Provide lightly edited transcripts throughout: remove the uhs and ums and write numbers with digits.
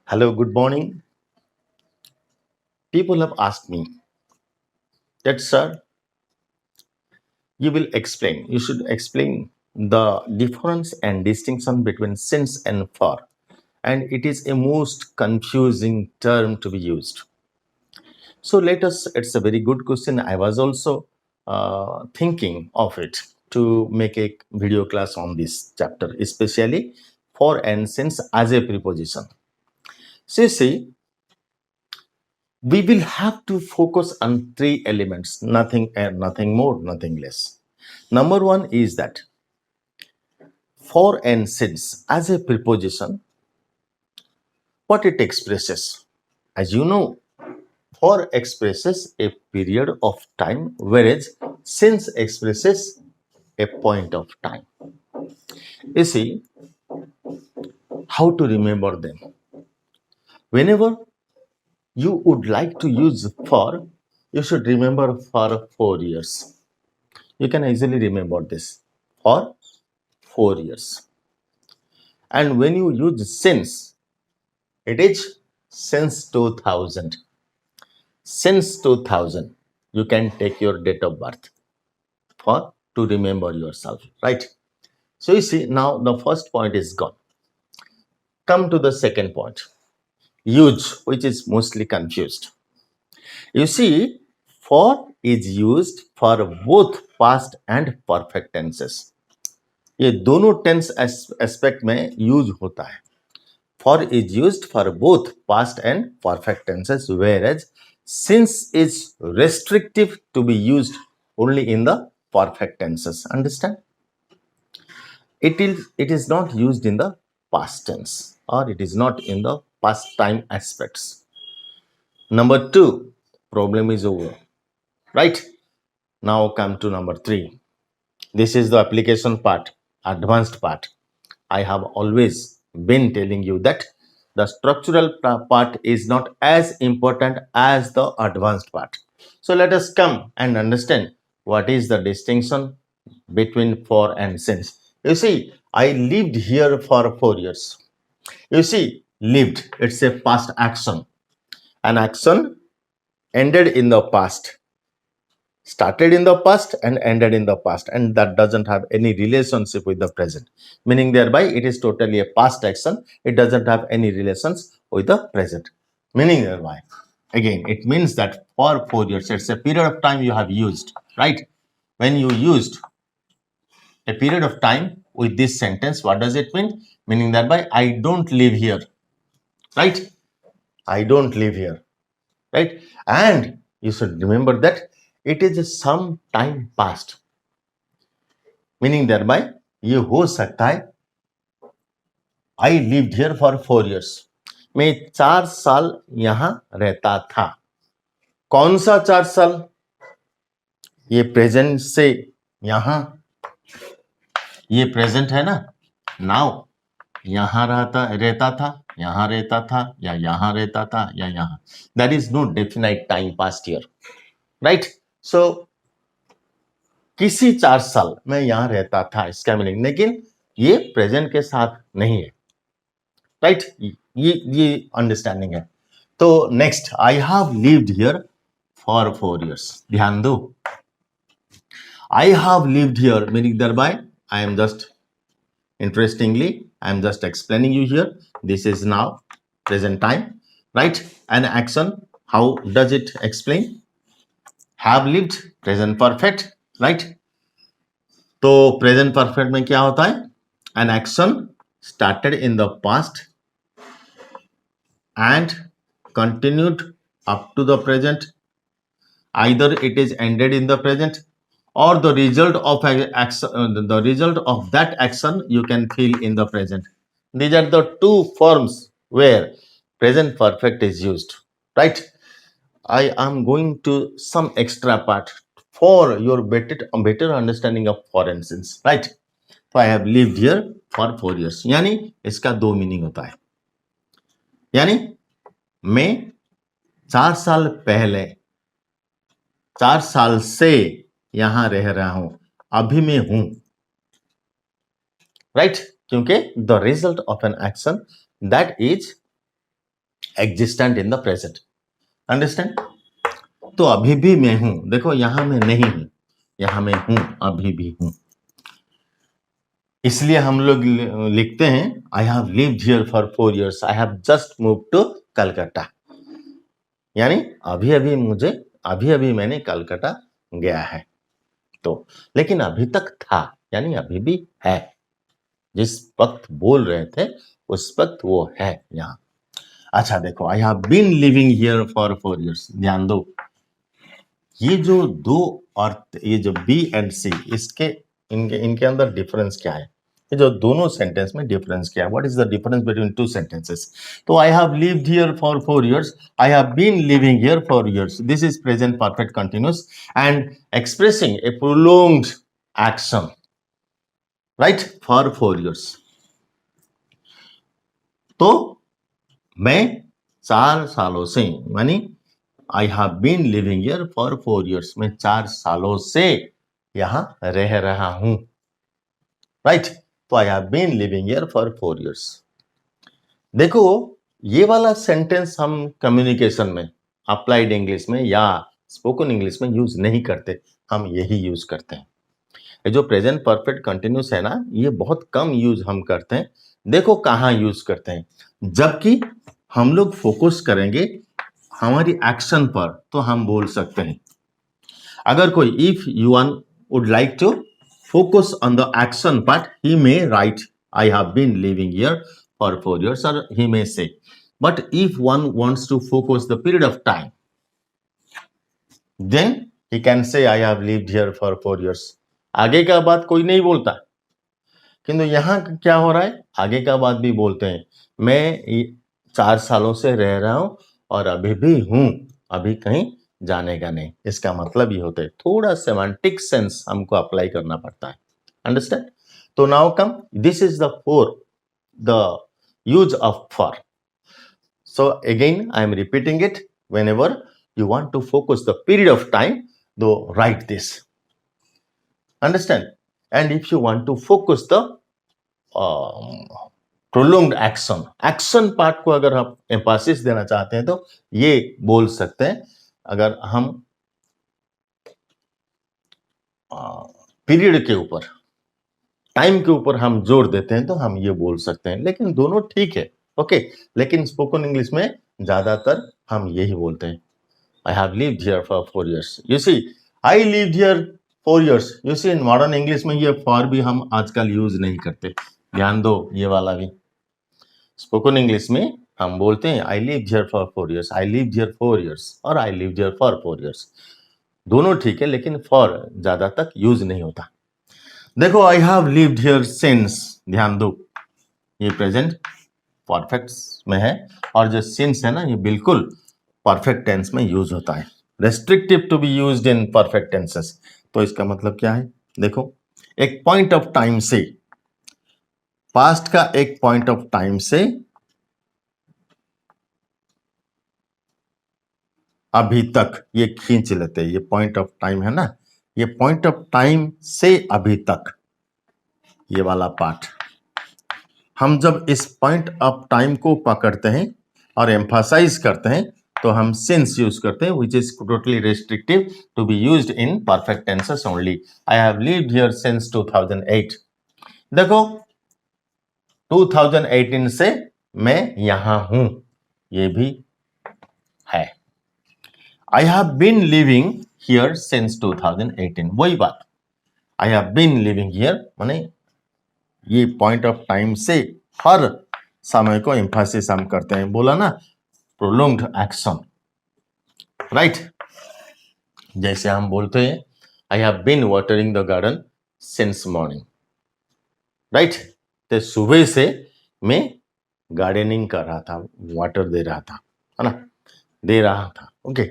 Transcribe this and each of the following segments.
Hello, good morning. People have asked me that, sir, you should explain the difference and distinction between since and for. And it is a most confusing term to be used. So it's a very good question. I was also thinking of it to make a video class on this chapter, especially for and since as a preposition. So you see, we will have to focus on three elements, nothing and nothing more, nothing less. Number one is that for and since as a preposition, what it expresses. As you know, for expresses a period of time, whereas since expresses a point of time. You see, how to remember them. Whenever you would like to use for, you should remember for 4 years. You can easily remember this for 4 years. And when you use since, it is since 2000. Since 2000, you can take your date of birth for to remember yourself, right? So you see, now the first point is gone. Come to the second point, use, which is mostly confused. You see, for is used for both past and perfect tenses. ये दोनों tense aspect में use होता है. For is used for both past and perfect tenses, whereas since is restrictive to be used only in the perfect tenses. Understand? It is not used in the past tense, or it is not in the past time aspects. Number two, problem is over. Right? Now come to number three. This is the application part, advanced part. I have always been telling you that the structural part is not as important as the advanced part. So let us come and understand what is the distinction between for and since. You see, I lived here for 4 years. You see, lived, it's a past action. An action ended in the past, started in the past and ended in the past, and that doesn't have any relationship with the present, meaning thereby it is totally a past action. It doesn't have any relations with the present, meaning thereby again it means that for 4 years, it's a period of time you have used, right? When you used a period of time with this sentence, what does it mean? Meaning thereby I don't live here, right? I don't live here, right? And you should remember that it is some time past, meaning thereby ये हो सकता है I lived here for 4 years. मैं 4 साल यहां रहता था. कौन सा 4 साल? ये प्रेजेंट से यहां, ये प्रेजेंट है ना. नाउ यहां रहता था, यहां रहता था, या यहां रहता था, या यहां. That is no definite time past here, right? So किसी 4 साल में यहां रहता था, इसका मीनिंग, लेकिन ये प्रेजेंट के साथ नहीं है, राइट? ये अंडरस्टैंडिंग है. तो next, I have lived here for 4 years. ध्यान दो, आई have lived here meaning thereby I am just, interestingly, I am just explaining you here. This is now present time, right? An action, how does it explain? Have lived, present perfect, right? तो present perfect में क्या होता है? An action started in the past and continued up to the present. Either it is ended in the present, or the result of the result of that action you can feel in the present. These are the two forms where present perfect is used, right? I am going to some extra part for your better understanding of for and since, right? So I have lived here for 4 years. यानी इसका दो meaning होता है. यानी मैं 4 साल पहले, 4 साल से यहां रह रहा हूं, अभी मैं हूं, राइट? क्योंकि the result of an action that is existent in the present. Understand? तो अभी भी मैं हूं, देखो यहां मैं नहीं हूं, यहां मैं हूं, अभी भी हूं। इसलिए हम लोग लिखते हैं I have lived here for 4 years, I have just move to Calcutta. यानी अभी अभी मैंने कलकत्ता गया है। तो लेकिन अभी तक था, यानी अभी भी है। जिस वक्त बोल रहे थे उस वक्त वो है यहाँ। अच्छा देखो, I have been living here for 4 years। ध्यान दो, ये जो दो अर्थ, ये जो बी एंड सी, इसके इनके इनके अंदर डिफरेंस क्या है? ये जो दोनों सेंटेंस में डिफरेंस क्या है? What is the difference between two sentences? तो I have lived here for 4 years, I have been living here for years, this is present perfect continuous and expressing a prolonged action, right, for 4 years। तो मैं 4 सालों से, यानी I have been living here for 4 years, मैं 4 सालों से यहां रह रहा हूं, राइट। तो I have been living here for 4 years। देखो, ये वाला सेंटेंस हम कम्युनिकेशन में, अप्लाइड इंग्लिश में या स्पोकन इंग्लिश में यूज नहीं करते, हम यही यूज करते हैं। ये जो प्रेजेंट परफेक्ट कंटिन्यूस है ना, ये बहुत कम यूज हम करते हैं। देखो कहाँ यूज करते हैं, जबकि हम लोग फोकस करेंगे हमारी एक्शन पर, तो हम बोल सकते हैं। अगर कोई, if one would like to focus on the action part, he may write I have been living here for 4 years, और he may say. But if one wants to focus the period of time, then he can say I have lived here for 4 years। आगे का बात कोई नहीं बोलता, किंतु यहां क्या हो रहा है, आगे का बात भी बोलते हैं। मैं 4 सालों से रह रहा हूं और अभी भी हूं, अभी कहीं जाने का नहीं। इसका मतलब ये होता है, थोड़ा सेमांटिक सेंस हमको अप्लाई करना पड़ता है। अंडरस्टैंड? तो now come, this is the use of for. So again I am repeating it, whenever you want to focus the period of time, though write this। Understand? And if you want to focus the prolonged action part को अगर आप एम्फासिस देना चाहते हैं, तो ये बोल सकते हैं। अगर हम पीरियड के ऊपर, टाइम के ऊपर हम जोर देते हैं, तो हम ये बोल सकते हैं। लेकिन दोनों ठीक है, ओके। लेकिन स्पोकन इंग्लिश में ज्यादातर हम यही बोलते हैं, I have lived here for 4 years। You see, I lived here 4 years। You see, in modern English में ये फॉर भी हम आजकल यूज नहीं करते। ध्यान दो, ये वाला भी। स्पोकन इंग्लिश में हम बोलते हैं आई lived here for 4 years, I lived here 4 years, और आई लिव्ड हियर फॉर 4 years। दोनों ठीक है, लेकिन फॉर ज्यादा तक यूज नहीं होता। देखो, I have lived here since, ध्यान दो, ये प्रेजेंट परफेक्ट में है, और जो सिंस है ना, ये बिल्कुल परफेक्ट टेंस में यूज होता है। Restrictive to be used in perfect tenses. तो इसका मतलब क्या है? देखो, एक पॉइंट ऑफ टाइम से, पास्ट का एक पॉइंट ऑफ टाइम से अभी तक, ये खींच लेते हैं, ये पॉइंट ऑफ टाइम है ना, ये पॉइंट ऑफ टाइम से अभी तक, ये वाला पार्ट। हम जब इस पॉइंट ऑफ टाइम को पकड़ते हैं और एम्फासाइज करते हैं, तो हम सिंस यूज करते हैं, which is totally restrictive to be used in perfect tenses only. I have lived here since 2008। देखो, 2018 से मैं यहां हूं, ये भी है। I have been living here since 2018, वही बात। I have been living here माने ये पॉइंट ऑफ टाइम से हर समय को एम्फासिस हम करते हैं। बोला ना, प्रोलॉन्ग्ड एक्शन, राइट। जैसे हम बोलते हैं I have been watering the garden since morning, right. तो सुबह से मैं गार्डनिंग कर रहा था, वाटर दे रहा था, है ना, दे रहा था, ओके।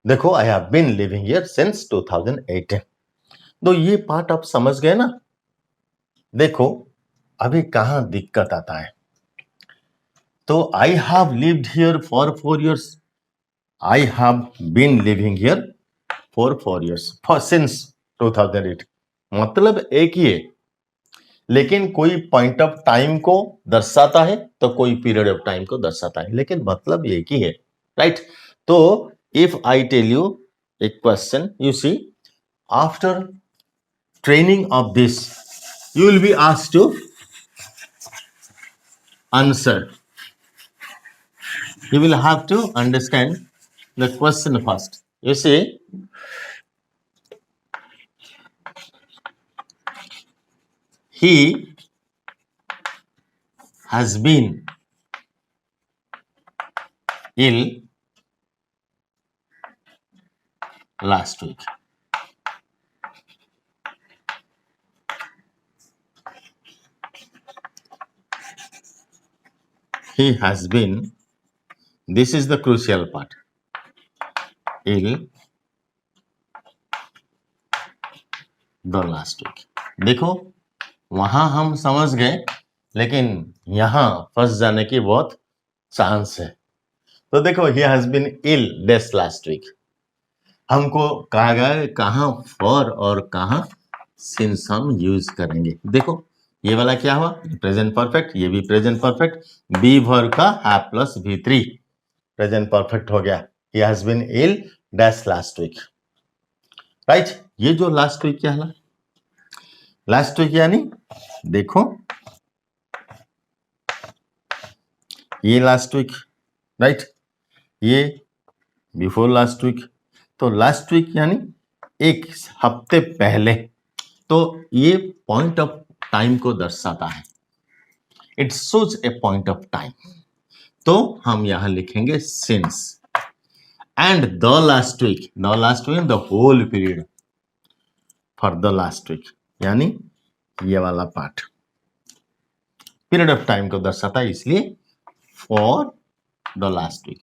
देखो, I have been living here since 2018। तो ये पार्ट आप समझ गए ना। देखो, अभी कहां दिक्कत आता है, तो I have lived here for 4 years, I have been living here for 4 years, for since 2008, मतलब एक ही है। लेकिन कोई पॉइंट ऑफ टाइम को दर्शाता है तो कोई पीरियड ऑफ टाइम को दर्शाता है, लेकिन मतलब एक ही है, राइट। तो if I tell you a question, you see, after training of this you will be asked to answer. You will have to understand the question first. You see, he has been ill last week. He has been, this is the crucial part, ill the last week. देखो वहां हम समझ गए, लेकिन यहां फंस जाने की बहुत चांस है। तो देखो he has been ill this last week, हमको कहा गया कहां फॉर और कहां सिंस हम यूज करेंगे। देखो ये वाला क्या हुआ, प्रेजेंट परफेक्ट, ये भी प्रेजेंट परफेक्ट, बी वर्ब का have plus V3 present perfect हो गया। He has been ill dash last week, right. ये जो लास्ट वीक क्या है, लास्ट वीक यानी देखो ये लास्ट वीक, राइट, ये बिफोर लास्ट वीक। तो लास्ट वीक यानी एक हफ्ते पहले, तो ये पॉइंट ऑफ टाइम को दर्शाता है, it shows a point of time. तो हम यहां लिखेंगे since and the last week, the whole period for the last week, यानी ये वाला पार्ट पीरियड ऑफ टाइम को दर्शाता है, इसलिए फॉर द लास्ट वीक।